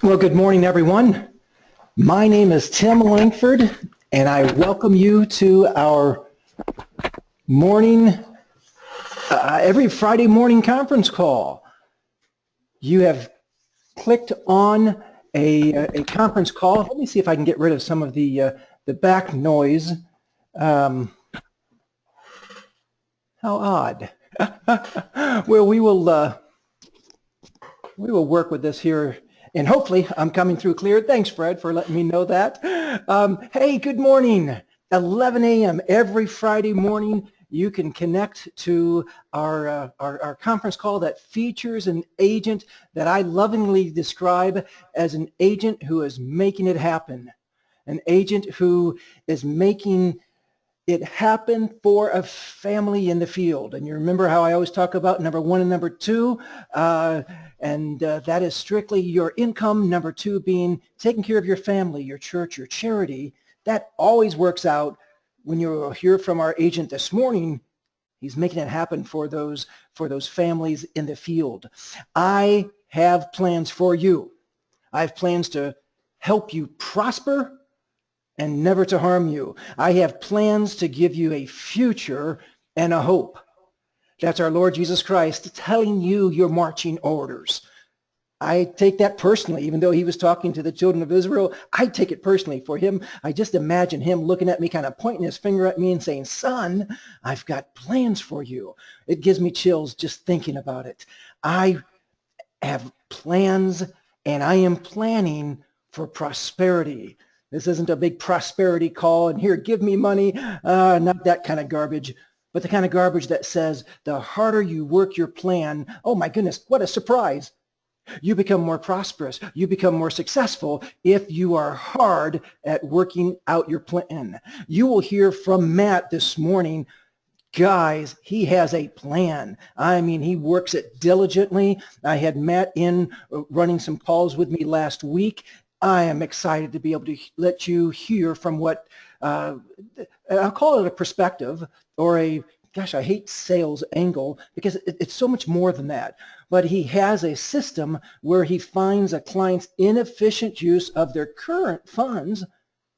Well, good morning, everyone. My name is Tim Lankford, and I welcome you to our morning, every Friday morning conference call. You have clicked on a conference call. Let me see if I can get rid of some of the back noise. How odd. Well, we will work with this here. And hopefully I'm coming through clear. Thanks, Fred, for letting me know that. Hey, good morning. 11 a.m. every Friday morning, you can connect to our conference call that features an agent that I lovingly describe as an agent who is making it happen. An agent who is making it happened for a family in the field. And you remember how I always talk about number one and number two, and that is strictly your income. Number two being taking care of your family, your church, your charity. That always works out. When you hear from our agent this morning, he's making it happen for those families in the field. I have plans for you. I have plans to help you prosper and never to harm you. I have plans to give you a future and a hope. That's our Lord Jesus Christ telling you your marching orders. I take that personally, even though he was talking to the children of Israel. I take it personally for him. I just imagine him looking at me, kind of pointing his finger at me and saying, son, I've got plans for you. It gives me chills just thinking about it. I have plans, and I am planning for prosperity. This isn't a big prosperity call and here, give me money. Not that kind of garbage, but the kind of garbage that says the harder you work your plan, oh my goodness, what a surprise. You become more prosperous. You become more successful if you are hard at working out your plan. You will hear from Matt this morning. Guys, he has a plan. I mean, he works it diligently. I had Matt in running some calls with me last week. I am excited to be able to let you hear from what, I'll call it a perspective or a, gosh, I hate sales angle because it's so much more than that. But he has a system where he finds a client's inefficient use of their current funds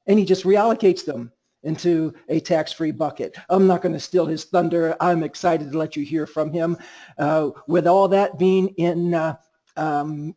and he just reallocates them into a tax-free bucket. I'm not going to steal his thunder. I'm excited to let you hear from him. With all that being in,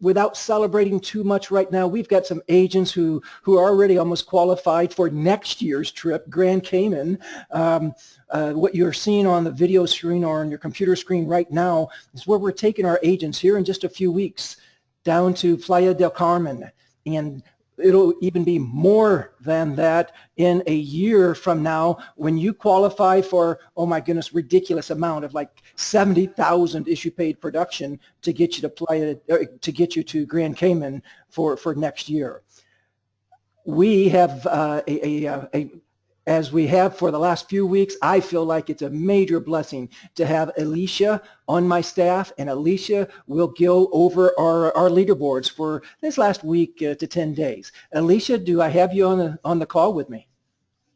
without celebrating too much right now, we've got some agents who are already almost qualified for next year's trip, Grand Cayman. What you're seeing on the video screen or on your computer screen right now is where we're taking our agents here in just a few weeks down to Playa del Carmen, and it'll even be more than that in a year from now when you qualify for, oh my goodness, ridiculous amount of like 70,000 issue paid production to get you to Playa, to get you to Grand Cayman for next year. We have as we have for the last few weeks, I feel like it's a major blessing to have Alicia on my staff, and Alicia will go over our leaderboards for this last week to 10 days. Alicia, do I have you on the call with me?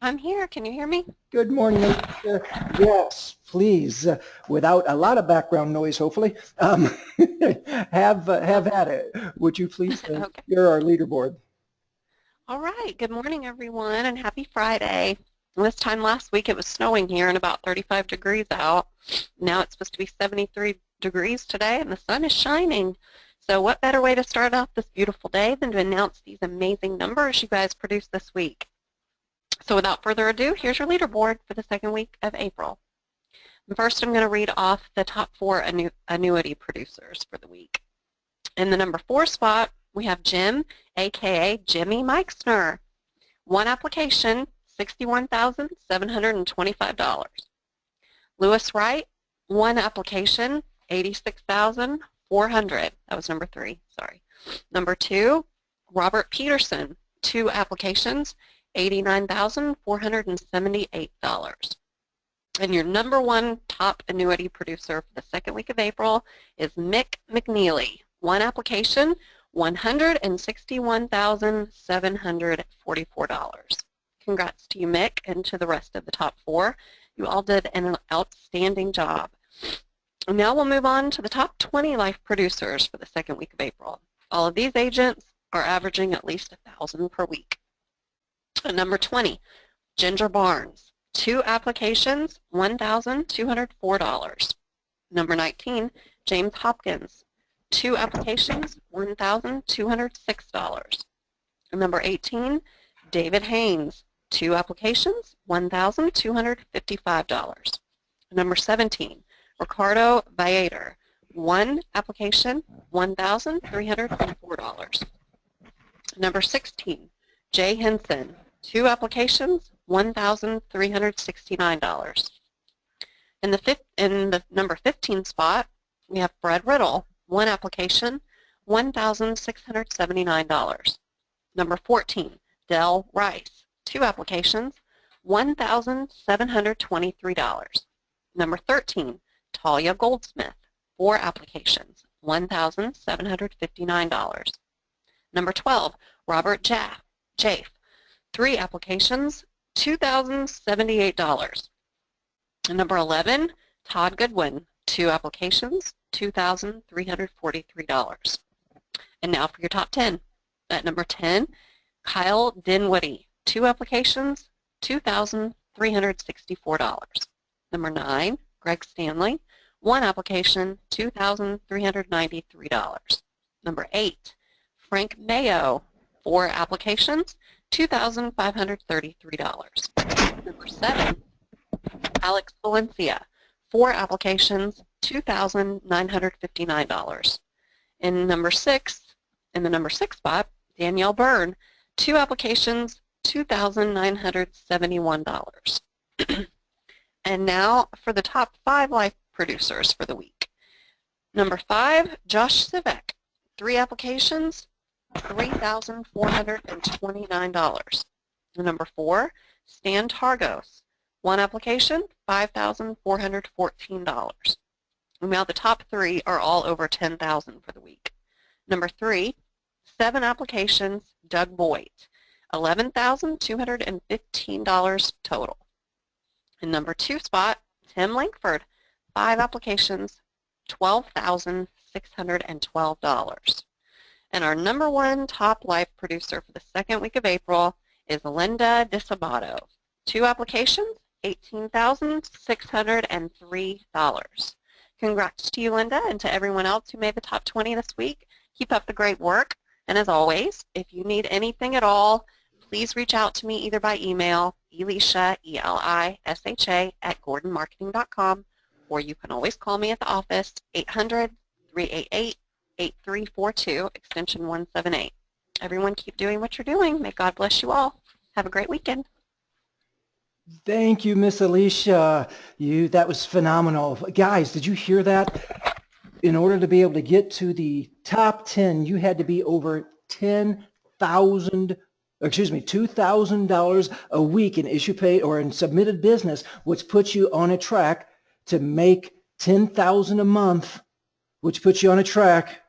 I'm here. Can you hear me? Good morning, Alicia. Yes, please, without a lot of background noise, hopefully. Have at it. Would you please Okay. share our leaderboard? All right. Good morning, everyone, and happy Friday. This time last week it was snowing here and about 35 degrees out. Now it's supposed to be 73 degrees today, and the sun is shining. So what better way to start off this beautiful day than to announce these amazing numbers you guys produced this week. So without further ado, here's your leaderboard for the second week of April. First, I'm going to read off the top 4 annuity producers for the week. In the number 4 spot, we have Jim, aka Jimmy Meixner. One application, $61,725. Lewis Wright, one application, $86,400. That was number 3, sorry. Number 2, Robert Peterson, 2 applications, $89,478. And your number 1 top annuity producer for the second week of April is Mick McNeely. One application, $161,744. Congrats to you, Mick, and to the rest of the top 4. You all did an outstanding job. And now we'll move on to the top 20 life producers for the second week of April. All of these agents are averaging at least 1,000 per week. Number 20, Ginger Barnes, 2 applications, $1,204. Number 19, James Hopkins, 2 applications, $1,206. Number 18, David Haynes, 2 applications, $1,255. Number 17, Ricardo Viator, 1 application, $1,304. Number 16, Jay Henson, 2 applications, $1,369. In the number 15 spot, we have Fred Riddle, 1 application, $1,679. Number 14, Del Rice, 2 applications, $1,723. Number 13, Talia Goldsmith, 4 applications, $1,759. Number 12, Robert Jafe, 3 applications, $2,078. And number 11, Todd Goodwin, 2 applications, $2,343. And now for your top 10. At number 10, Kyle Dinwiddie, 2 applications, $2,364. Number 9, Greg Stanley, 1 application, $2,393. Number 8, Frank Mayo, 4 applications, $2,533. Number 7, Alex Valencia, 4 applications, $2,959. In the number 6 spot, Danielle Byrne, 2 applications, $2,971. And now for the top 5 life producers for the week. Number 5, Josh Sivek, 3 applications, $3,429. Number 4, Stan Targos, 1 application, $5,414. Now the top 3 are all over $10,000 for the week. Number 3, 7 applications, Doug Boyd, $11,215 total. In number 2 spot, Tim Lankford, 5 applications, $12,612. And our number 1 top life producer for the second week of April is Linda DiSabato, 2 applications, $18,603. Congrats to you, Linda, and to everyone else who made the top 20 this week. Keep up the great work. And as always, if you need anything at all, please reach out to me either by email, Elisha, E-L-I-S-H-A, @gordonmarketing.com, or you can always call me at the office, 800-388-8342, extension 178. Everyone keep doing what you're doing. May God bless you all. Have a great weekend. Thank you, Miss Alicia. That was phenomenal. Guys, did you hear that? In order to be able to get to the top 10, you had to be over $2,000 a week in issue pay or in submitted business, which puts you on a track to make $10,000 a month, which puts you on a track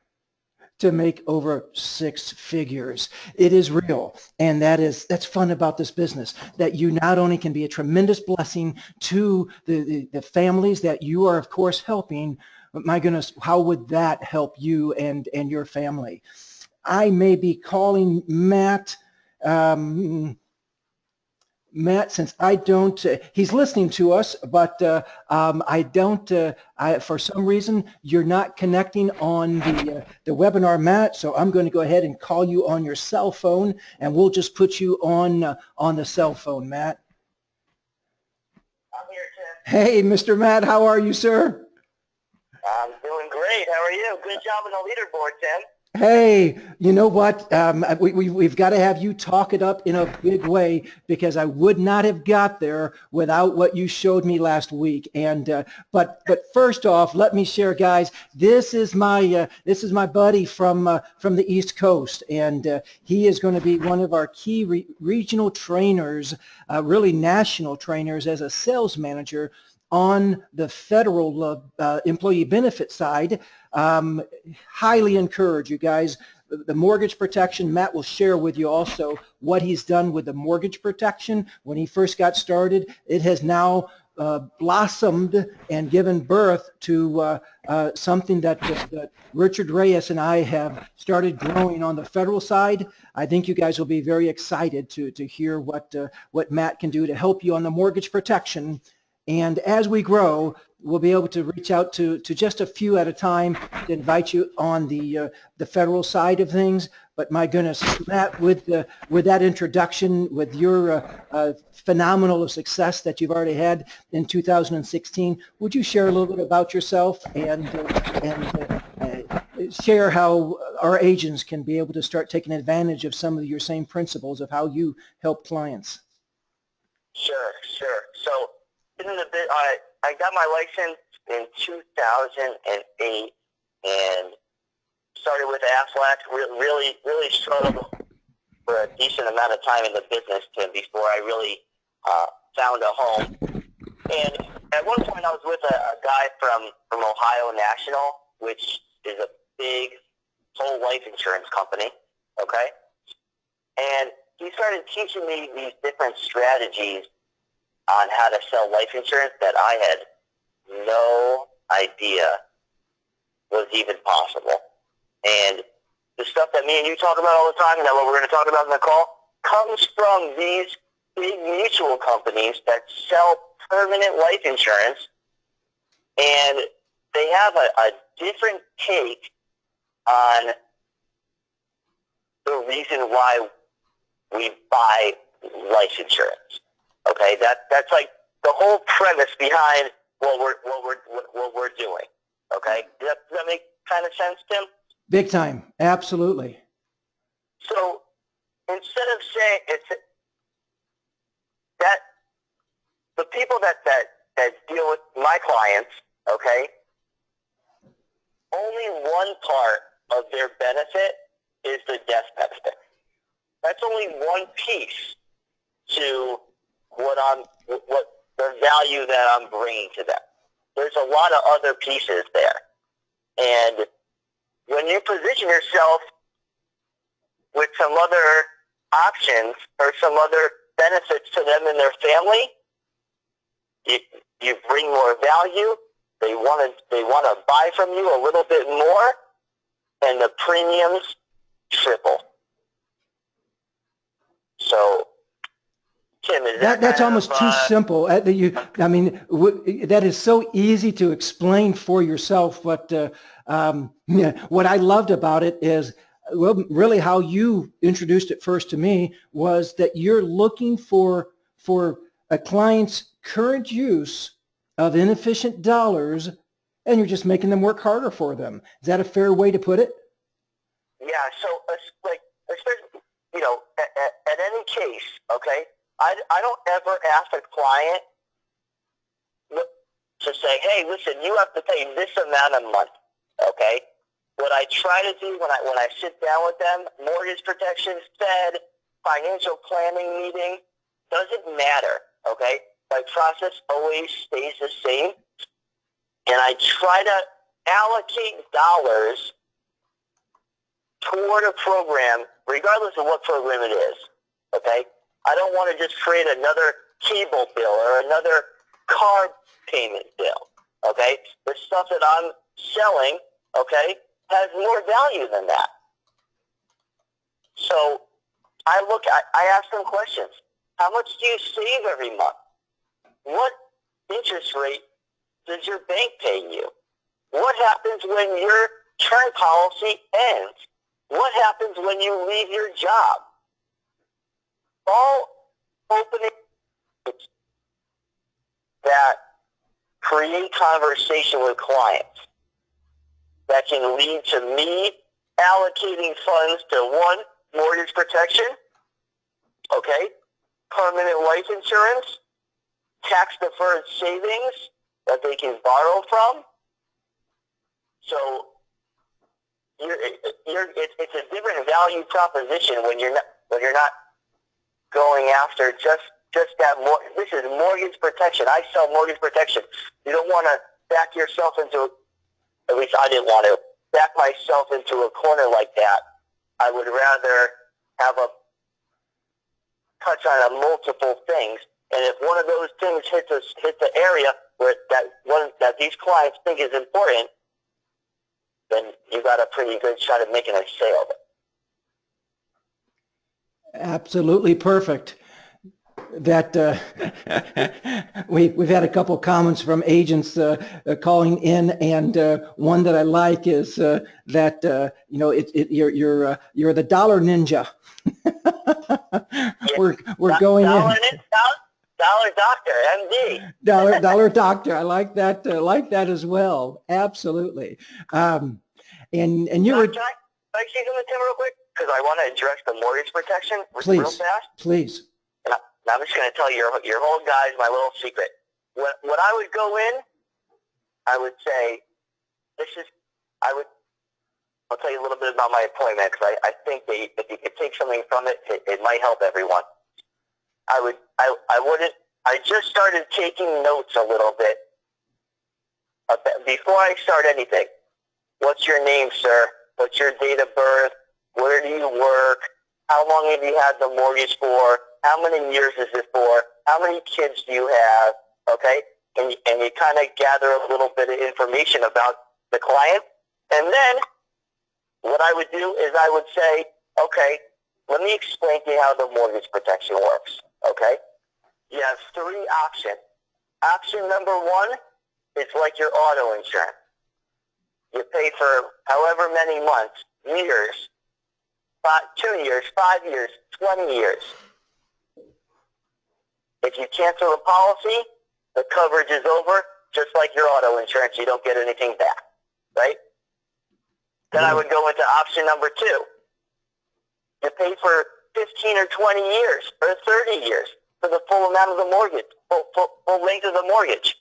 to make over 6 figures. It is real, and that's fun about this business, that you not only can be a tremendous blessing to the families that you are, of course, helping, but my goodness, how would that help you and your family? I may be calling Matt, since I don't, he's listening to us, but I don't, for some reason, you're not connecting on the webinar, Matt, so I'm going to go ahead and call you on your cell phone, and we'll just put you on the cell phone, Matt. I'm here, Tim. Hey, Mr. Matt, how are you, sir? I'm doing great. How are you? Good job on the leaderboard, Tim. Hey, you know what? We've got to have you talk it up in a big way, because I would not have got there without what you showed me last week. And but first off, let me share, guys. This is my buddy from the East Coast, and he is going to be one of our key regional trainers, really national trainers, as a sales manager on the federal employee benefit side. Highly encourage you guys. The mortgage protection, Matt will share with you also what he's done with the mortgage protection when he first got started. It has now blossomed and given birth to something that Richard Reyes and I have started growing on the federal side. I think you guys will be very excited to hear what Matt can do to help you on the mortgage protection. And as we grow, we'll be able to reach out to just a few at a time to invite you on the federal side of things. But my goodness, Matt, with that introduction, with your phenomenal success that you've already had in 2016, would you share a little bit about yourself and share how our agents can be able to start taking advantage of some of your same principles of how you help clients? Sure. So, I got my license in 2008 and started with Aflac. Really struggled for a decent amount of time in the business before I really found a home. And at one point, I was with a guy from Ohio National, which is a big whole life insurance company. Okay, and he started teaching me these different strategies on how to sell life insurance that I had no idea was even possible. And the stuff that me and you talk about all the time, and that what we're going to talk about in the call, comes from these big mutual companies that sell permanent life insurance, and they have a different take on the reason why we buy life insurance. Okay, that's like the whole premise behind what we're doing. Okay, does that make kind of sense, Tim? Big time, absolutely. So instead of saying it's that the people that deal with my clients, okay, only one part of their benefit is the death benefit. That's only one piece to what the value that I'm bringing to them. There's a lot of other pieces there. And when you position yourself with some other options or some other benefits to them and their family, you bring more value. They want to buy from you a little bit more, and the premiums triple. So, Tim, is that's almost too simple. I mean, that is so easy to explain for yourself. But what I loved about it is, well, really how you introduced it first to me was that you're looking for a client's current use of inefficient dollars, and you're just making them work harder for them. Is that a fair way to put it? Yeah. So, like, especially, at any case, okay. I don't ever ask a client to say, hey, listen, you have to pay this amount of money, okay? What I try to do when I sit down with them, mortgage protection, Fed, financial planning meeting, doesn't matter, okay? My process always stays the same, and I try to allocate dollars toward a program, regardless of what program it is, okay? I don't want to just create another cable bill or another car payment bill, okay? The stuff that I'm selling, okay, has more value than that. So I ask them questions. How much do you save every month? What interest rate does your bank pay you? What happens when your term policy ends? What happens when you leave your job? All opening that create conversation with clients that can lead to me allocating funds to one, mortgage protection, okay, permanent life insurance, tax-deferred savings that they can borrow from. So it's a different value proposition when you're not going after just that. This is mortgage protection. I sell mortgage protection. You don't want to back yourself into, at least I didn't want to, back myself into a corner like that. I would rather have a touch on multiple things And if one of those things hits the area where that these clients think is important, then you got a pretty good shot at making a sale. Absolutely perfect. That we've had a couple comments from agents calling in, and one that I like is that you know you're the dollar ninja. We're going in. Dollar doctor, MD. Dollar doctor. I like that. Like that as well. Absolutely. And you were. Can I say something, Tim, real quick? Because I want to address the mortgage protection real fast. Please. And I'm just going to tell your whole guys my little secret. When I would go in, I would say, I'll tell you a little bit about my appointment, because I think that if you could take something from it, it might help everyone. I just started taking notes a little bit before I start anything. What's your name, sir? What's your date of birth? Where do you work? How long have you had the mortgage for? How many years is it for? How many kids do you have? Okay? And you kind of gather a little bit of information about the client. And then what I would do is I would say, okay, let me explain to you how the mortgage protection works. Okay? You have three options. Option number one is like your auto insurance. You pay for however many months, years, 2 years, 5 years, 20 years. If you cancel the policy, the coverage is over, just like your auto insurance. You don't get anything back, right? Then I would go into option number two. You pay for 15 or 20 years or 30 years for the full amount of the mortgage, full length of the mortgage.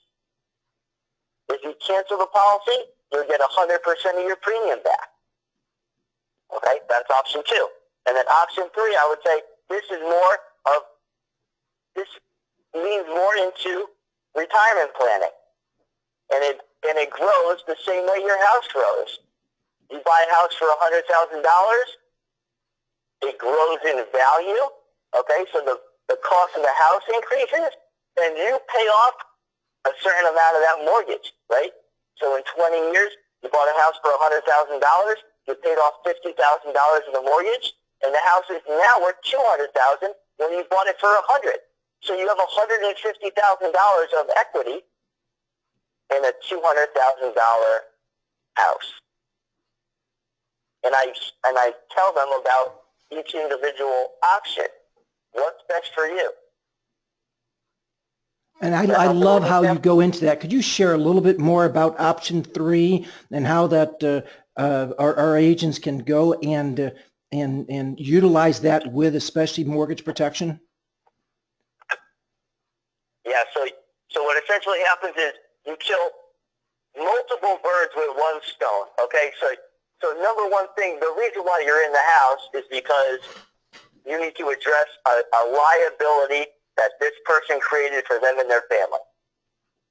If you cancel the policy, you'll get 100% of your premium back. Okay, that's option two. And then option three, I would say this leans more into retirement planning. And it grows the same way your house grows. You buy a house for $100,000, it grows in value. Okay, so the cost of the house increases, and you pay off a certain amount of that mortgage, right? So in 20 years, you bought a house for $100,000, you paid off $50,000 in the mortgage, and the house is now worth $200,000 when you bought it for $100,000. So you have $150,000 of equity in a $200,000 house. And I tell them about each individual option. What's best for you? And I love how you go into that. Could you share a little bit more about option three and how that our agents can go and utilize that with especially mortgage protection? Yeah, so what essentially happens is you kill multiple birds with one stone, okay? So number one thing, the reason why you're in the house is because you need to address a liability that this person created for them and their family,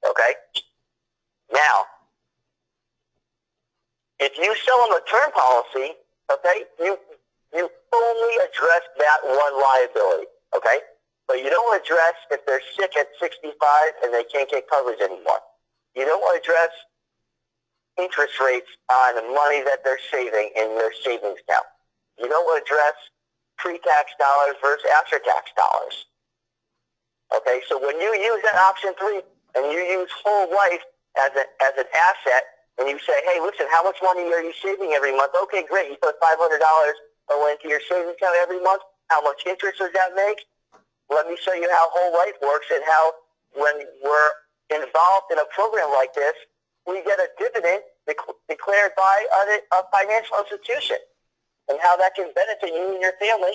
okay? Now, if you sell them a term policy, okay, you only address that one liability, okay? But you don't address if they're sick at 65 and they can't get coverage anymore. You don't address interest rates on the money that they're saving in their savings account. You don't address pre-tax dollars versus after-tax dollars. Okay, so when you use that option three and you use whole life as an asset, and you say, hey, listen, how much money are you saving every month? Okay, great. You put $500 away into your savings account every month. How much interest does that make? Let me show you how whole life works and how when we're involved in a program like this, we get a dividend declared by a financial institution and how that can benefit you and your family,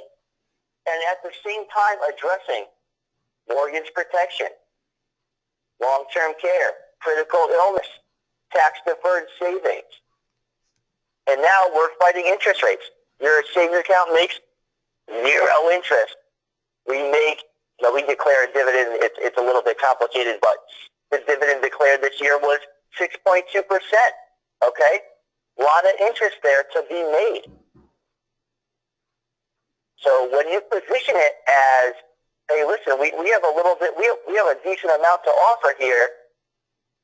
and at the same time addressing mortgage protection, long-term care, critical illness, tax-deferred savings. And now we're fighting interest rates. Your savings account makes 0 interest. We declare a dividend. It's a little bit complicated, but the dividend declared this year was 6.2%. Okay? A lot of interest there to be made. So when you position it as hey, listen, we have a little bit, we have a decent amount to offer here.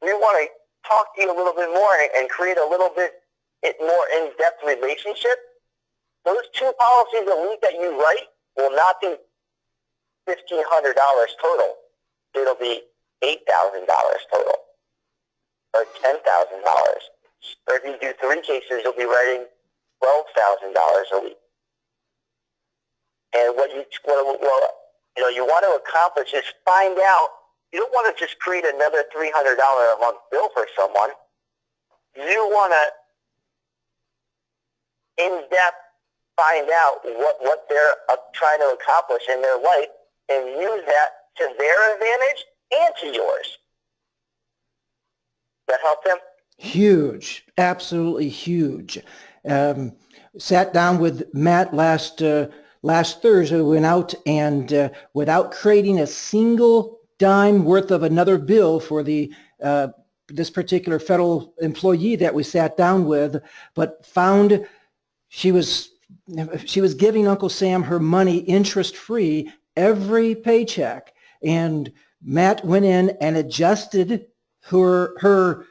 We want to talk to you a little bit more and create a little bit more in-depth relationship. Those 2 policies a week that you write will not be $1,500 total. It'll be $8,000 total, or $10,000. Or if you do 3 cases, you'll be writing $12,000 a week. And what you want to accomplish is find out. You don't want to just create another $300 a month bill for someone. You want to in-depth find out what they're trying to accomplish in their life and use that to their advantage and to yours. That help them? Huge, absolutely huge. Sat down with Matt last Thursday. We went out and without creating a single dime worth of another bill for the this particular federal employee that we sat down with, but found she was giving Uncle Sam her money interest-free every paycheck. And Matt went in and adjusted her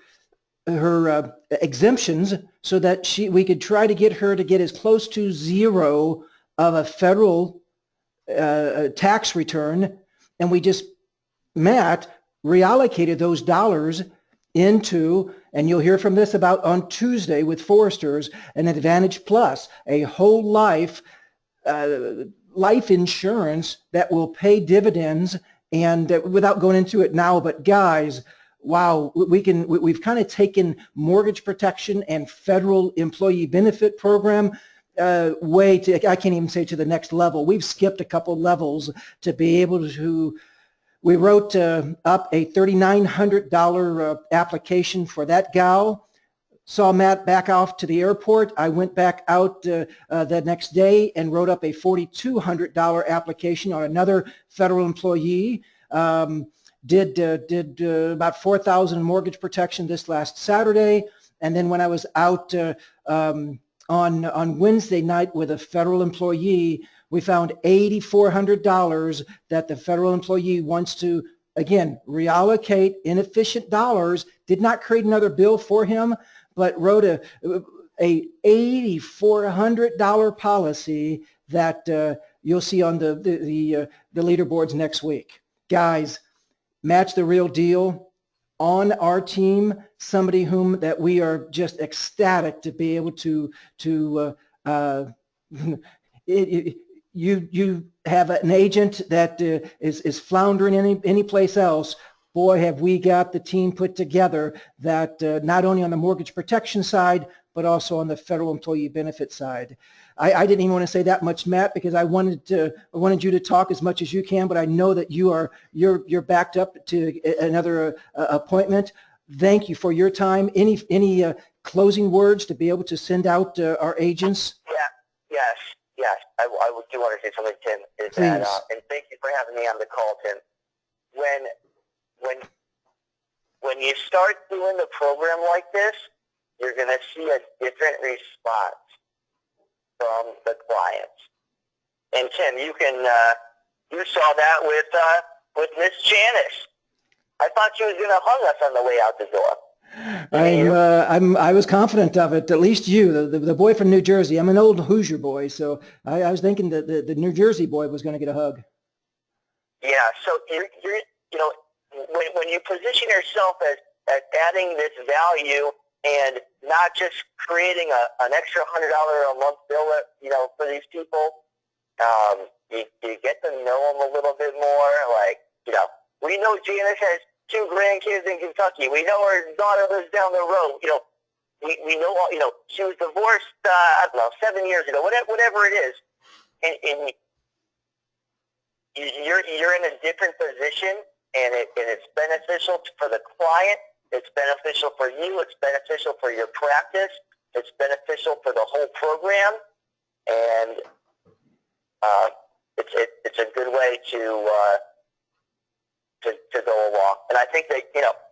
exemptions so that we could try to get her to get as close to zero of a federal tax return. And Matt reallocated those dollars into, and you'll hear from this about on Tuesday with Foresters, an Advantage Plus, a whole life insurance that will pay dividends. And without going into it now, but guys, wow, we've kind of taken mortgage protection and federal employee benefit program I can't even say to the next level. We've skipped a couple levels to be able to. We wrote up a $3,900 application for that gal. Saw Matt back off to the airport. I went back out the next day and wrote up a $4,200 application on another federal employee. Did about $4,000 mortgage protection this last Saturday, and then when I was out on Wednesday night with a federal employee, we found $8,400 that the federal employee wants to, again, reallocate inefficient dollars, did not create another bill for him, but wrote a $8,400 policy that you'll see on the leaderboards next week. Guys, Matt's the real deal. On our team, somebody that we are just ecstatic to be able to you have an agent that is floundering any place else. Boy, have we got the team put together that not only on the mortgage protection side, but also on the federal employee benefit side. I didn't even want to say that much, Matt, because I wanted you to talk as much as you can, but I know that you're backed up to another appointment. Thank you for your time. Any closing words to be able to send out our agents? Yes. I do want to say something, Tim. Is that, and thank you for having me on the call, Tim. When you start doing the program like this, you're going to see a different response from the clients. And Tim, you saw that with Miss Janice. I thought she was going to hug us on the way out the door. I was confident of it. At least you, the boy from New Jersey. I'm an old Hoosier boy, so I was thinking that the New Jersey boy was going to get a hug. Yeah. So when you position yourself as adding this value and not just creating an extra $100 a month bill, for these people, you get to know them a little bit more. Like, we know Janice has 2 grandkids in Kentucky. We know her daughter lives down the road. We know all. She was divorced. 7 years ago. Whatever it is, and you're in a different position, and it's beneficial for the client. It's beneficial for you. It's beneficial for your practice. It's beneficial for the whole program, and it's a good way to go along. And I think that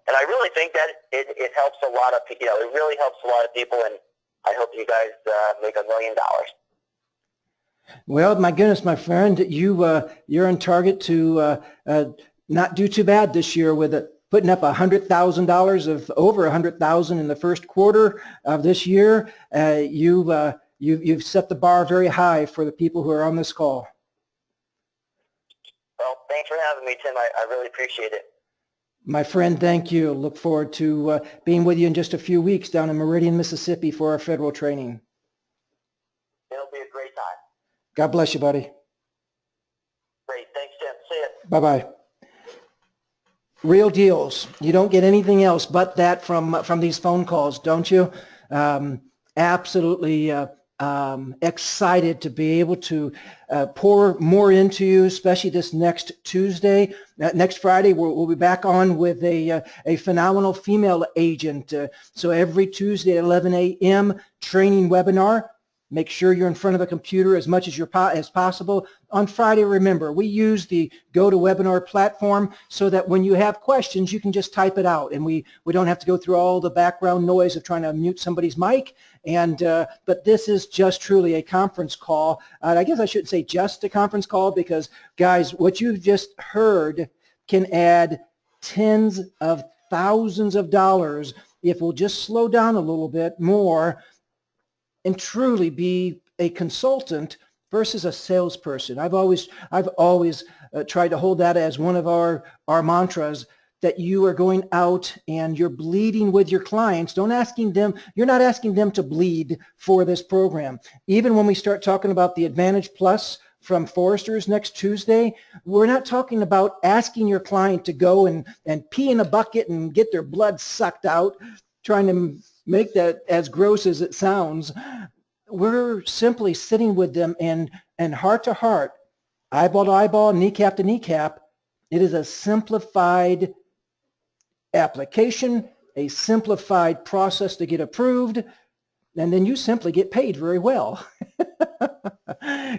and I really think that it helps a lot of people. It really helps a lot of people, and I hope you guys make $1 million. Well, my goodness, my friend, you're on target to not do too bad this year with it, putting up $100,000 of over $100,000 in the first quarter of this year. You've set the bar very high for the people who are on this call. Well, thanks for having me, Tim. I really appreciate it. My friend, thank you. Look forward to being with you in just a few weeks down in Meridian, Mississippi for our federal training. It'll be a great time. God bless you, buddy. Great. Thanks, Tim. See ya. Bye-bye. Real deals. You don't get anything else but that from these phone calls, don't you? Absolutely excited to be able to pour more into you, especially this next Tuesday. Next Friday, we'll be back on with a phenomenal female agent. So every Tuesday at 11 a.m. training webinar. Make sure you're in front of a computer as much as possible. On Friday, remember, we use the GoToWebinar platform so that when you have questions, you can just type it out, and we don't have to go through all the background noise of trying to mute somebody's mic. And but this is just truly a conference call. I guess I shouldn't say just a conference call because, guys, what you've just heard can add tens of thousands of dollars if we'll just slow down a little bit more and truly be a consultant versus a salesperson. I've always tried to hold that as one of our mantras, that you are going out and you're bleeding with your clients. You're not asking them to bleed for this program. Even when we start talking about the Advantage Plus from Forrester's next Tuesday, we're not talking about asking your client to go and pee in a bucket and get their blood sucked out, trying to make that as gross as it sounds. We're simply sitting with them and heart to heart, eyeball to eyeball, kneecap to kneecap. It is a simplified application, a simplified process to get approved, and then you simply get paid very well.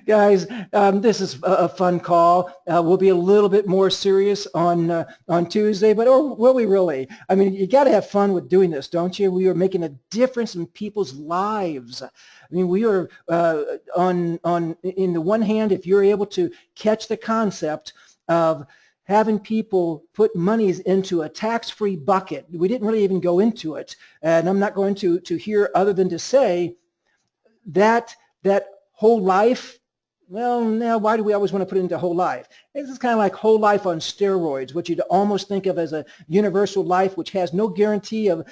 Guys, this is a fun call. We'll be a little bit more serious on Tuesday, but or will we really? I mean, you got to have fun with doing this, don't you? We are making a difference in people's lives. I mean, we are in the one hand, if you're able to catch the concept of having people put monies into a tax-free bucket. We didn't really even go into it, and I'm not going to here other than to say that whole life, well, now why do we always want to put it into whole life? This is kind of like whole life on steroids, which you'd almost think of as a universal life, which has no guarantee of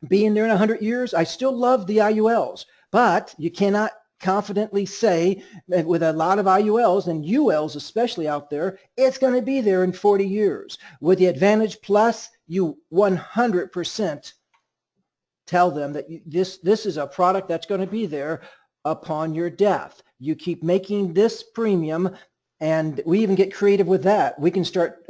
being there in 100 years. I still love the IULs, but you cannot confidently say that with a lot of IULs and ULs especially out there, it's going to be there in 40 years. With the Advantage Plus, you 100% tell them that this is a product that's going to be there upon your death. You keep making this premium, and we even get creative with that. We can start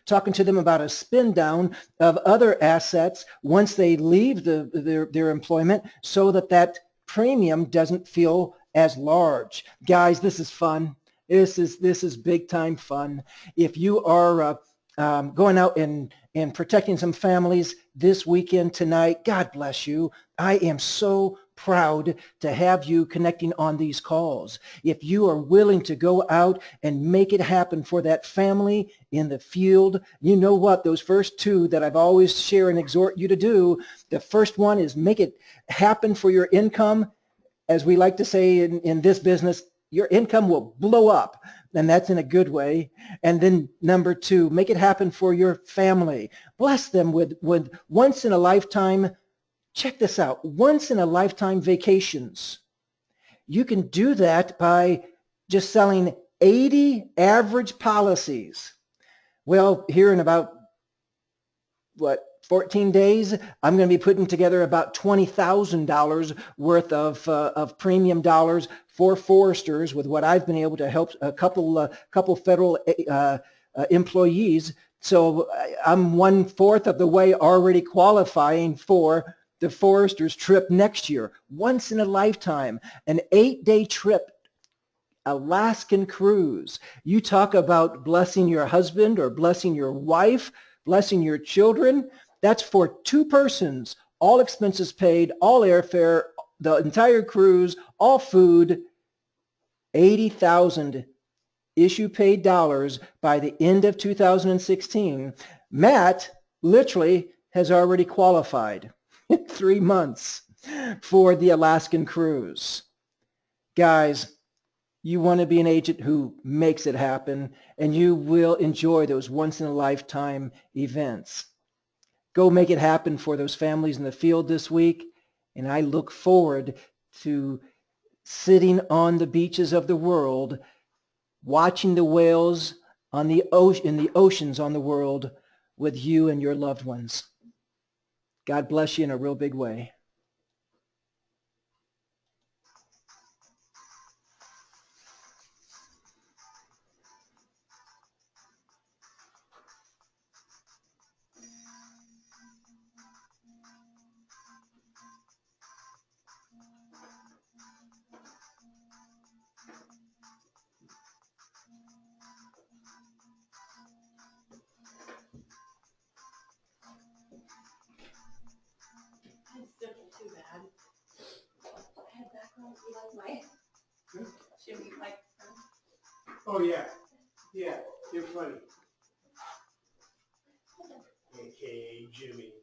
talking to them about a spin down of other assets once they leave their employment, so that premium doesn't feel as large. Guys, this is fun. This is big time fun. If you are going out and protecting some families this weekend tonight, God bless you. I am so proud to have you connecting on these calls. If you are willing to go out and make it happen for that family in the field, you know what? Those first two that I've always share and exhort you to do, the first one is make it happen for your income. As we like to say in this business, your income will blow up, and that's in a good way. And then number two, make it happen for your family. Bless them with once in a lifetime. Check this out, once in a lifetime vacations. You can do that by just selling 80 average policies. Well, here in about, 14 days, I'm going to be putting together about $20,000 worth of premium dollars for Forresters with what I've been able to help a couple federal employees. So I'm 1/4 of the way already qualifying for the Forresters trip next year. Once in a lifetime, an 8-day trip, Alaskan cruise. You talk about blessing your husband or blessing your wife, blessing your children. That's for 2 persons, all expenses paid, all airfare, the entire cruise, all food. $80,000 issue paid dollars by the end of 2016, Matt literally has already qualified in 3 months for the Alaskan cruise. Guys, you want to be an agent who makes it happen, and you will enjoy those once-in-a-lifetime events. Go make it happen for those families in the field this week, and I look forward to sitting on the beaches of the world, watching the whales on the in the oceans on the world with you and your loved ones. God bless you in a real big way. Too bad. I had background. You like my shimmy microphone? Oh yeah, yeah, you're funny. AKA Jimmy.